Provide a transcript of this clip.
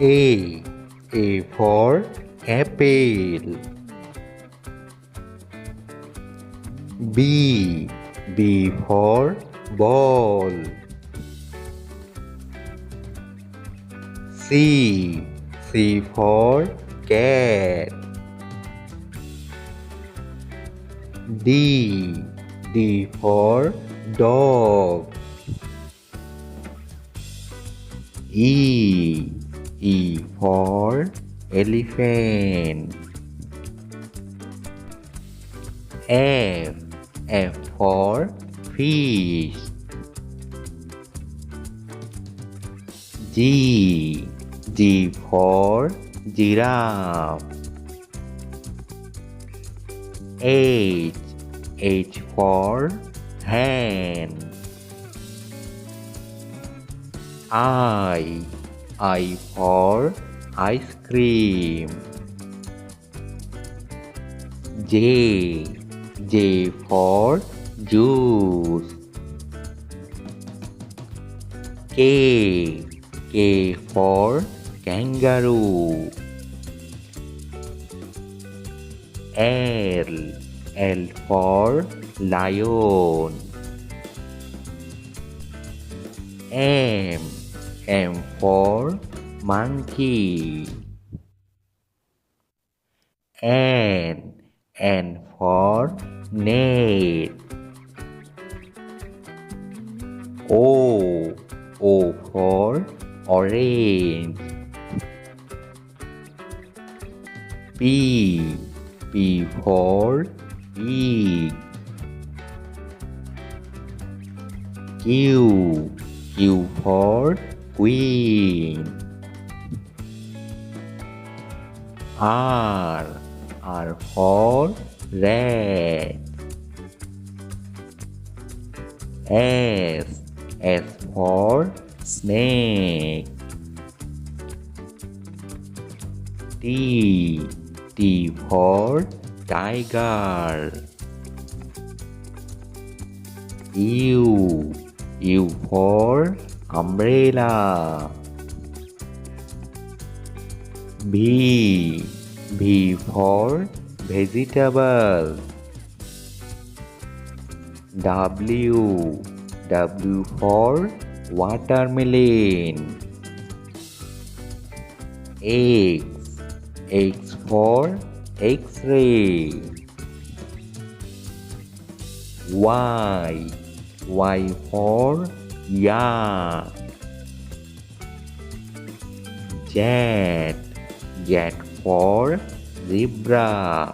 A. A for apple. B. B for ball. C. C for cat. D. D for dog. E. E for elephant. F. F for fish. G. G for giraffe. H. H for hen. I. I for ice cream. J. J for juice. K. K for kangaroo. L. L for lion. M. M for monkey. N. N for net. O. O for orange. P. P for pig. Q. Q for queen. R. R for rat. S. S for snake. T. T for tiger. U. U for umbrella. V. V for vegetable. W. W for watermelon. X. X for X-ray. Y. Y for yak. Z. Z for zebra.